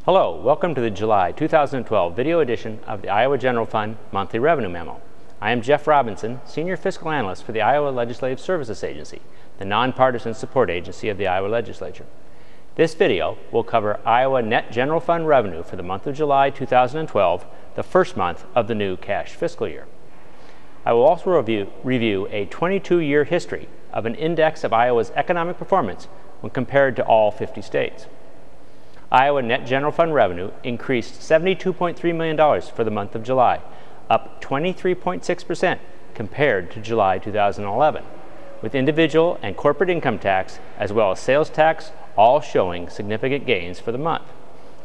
Hello, welcome to the July 2012 video edition of the Iowa General Fund Monthly Revenue Memo. I am Jeff Robinson, Senior Fiscal Analyst for the Iowa Legislative Services Agency, the nonpartisan support agency of the Iowa Legislature. This video will cover Iowa net general fund revenue for the month of July 2012, the first month of the new cash fiscal year. I will also review a 22-year history of an index of Iowa's economic performance when compared to all 50 states. Iowa net general fund revenue increased $72.3 million for the month of July, up 23.6% compared to July 2011, with individual and corporate income tax as well as sales tax all showing significant gains for the month.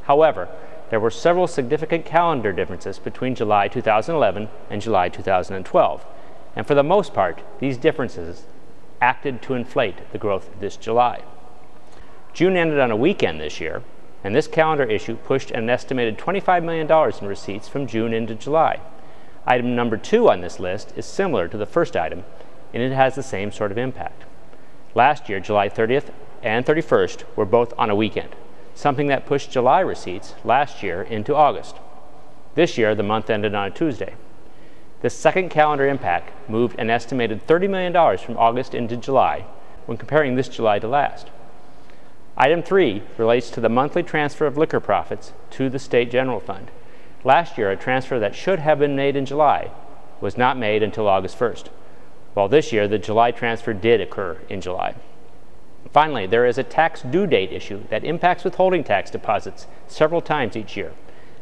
However, there were several significant calendar differences between July 2011 and July 2012, and for the most part, these differences acted to inflate the growth this July. June ended on a weekend this year, and this calendar issue pushed an estimated $25 million in receipts from June into July. Item number 2 on this list is similar to the first item, and it has the same sort of impact. Last year, July 30th and 31st were both on a weekend, something that pushed July receipts last year into August. This year, the month ended on a Tuesday. This second calendar impact moved an estimated $30 million from August into July when comparing this July to last. Item 3 relates to the monthly transfer of liquor profits to the State General Fund. Last year, a transfer that should have been made in July was not made until August 1st, while this year the July transfer did occur in July. Finally, there is a tax due date issue that impacts withholding tax deposits several times each year,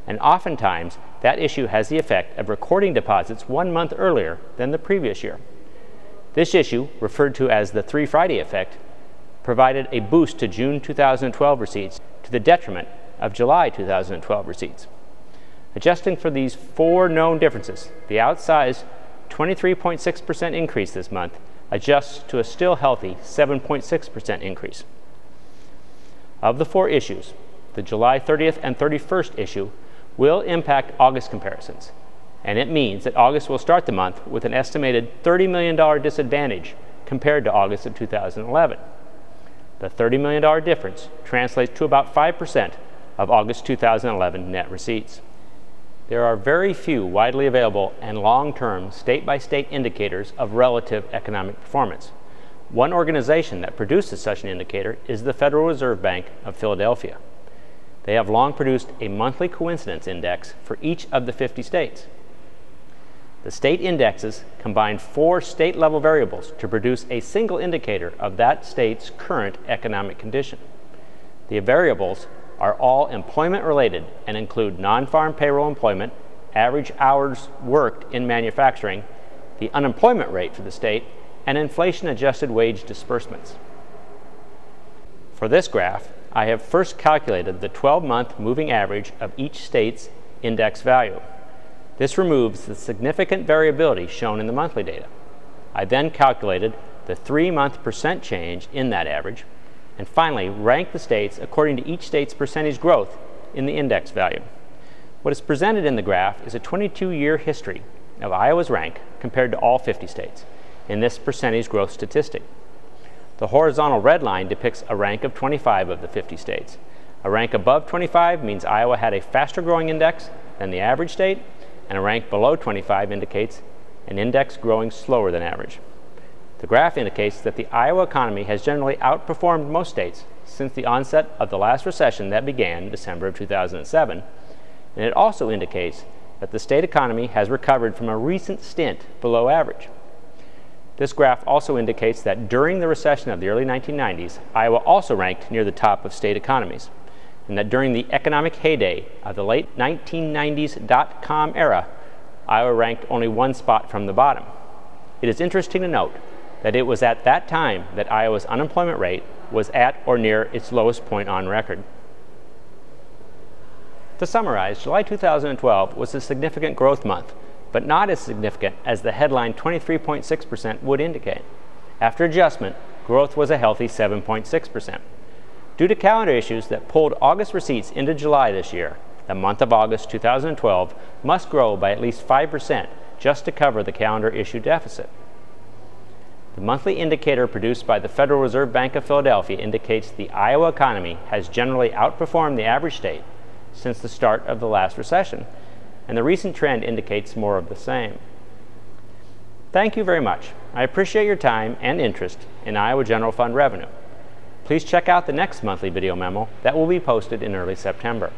and oftentimes that issue has the effect of recording deposits 1 month earlier than the previous year. This issue, referred to as the 3 Friday effect, provided a boost to June 2012 receipts to the detriment of July 2012 receipts. Adjusting for these 4 known differences, the outsized 23.6% increase this month adjusts to a still healthy 7.6% increase. Of the 4 issues, the July 30th and 31st issue will impact August comparisons, and it means that August will start the month with an estimated $30 million disadvantage compared to August of 2011. The $30 million difference translates to about 5% of August 2011 net receipts. There are very few widely available and long-term state-by-state indicators of relative economic performance. One organization that produces such an indicator is the Federal Reserve Bank of Philadelphia. They have long produced a monthly coincidence index for each of the 50 states. The state indexes combine 4 state-level variables to produce a single indicator of that state's current economic condition. The variables are all employment-related and include non-farm payroll employment, average hours worked in manufacturing, the unemployment rate for the state, and inflation-adjusted wage disbursements. For this graph, I have first calculated the 12-month moving average of each state's index value. This removes the significant variability shown in the monthly data. I then calculated the 3-month percent change in that average, and finally ranked the states according to each state's percentage growth in the index value. What is presented in the graph is a 22-year history of Iowa's rank compared to all 50 states in this percentage growth statistic. The horizontal red line depicts a rank of 25 of the 50 states. A rank above 25 means Iowa had a faster growing index than the average state, and a rank below 25 indicates an index growing slower than average. The graph indicates that the Iowa economy has generally outperformed most states since the onset of the last recession that began in December of 2007, and it also indicates that the state economy has recovered from a recent stint below average. This graph also indicates that during the recession of the early 1990s, Iowa also ranked near the top of state economies, and that during the economic heyday of the late 1990s dot-com era, Iowa ranked only 1 spot from the bottom. It is interesting to note that it was at that time that Iowa's unemployment rate was at or near its lowest point on record. To summarize, July 2012 was a significant growth month, but not as significant as the headline 23.6% would indicate. After adjustment, growth was a healthy 7.6%. Due to calendar issues that pulled August receipts into July this year, the month of August 2012 must grow by at least 5% just to cover the calendar issue deficit. The monthly indicator produced by the Federal Reserve Bank of Philadelphia indicates the Iowa economy has generally outperformed the average state since the start of the last recession, and the recent trend indicates more of the same. Thank you very much. I appreciate your time and interest in Iowa General Fund revenue. Please check out the next monthly video memo that will be posted in early September.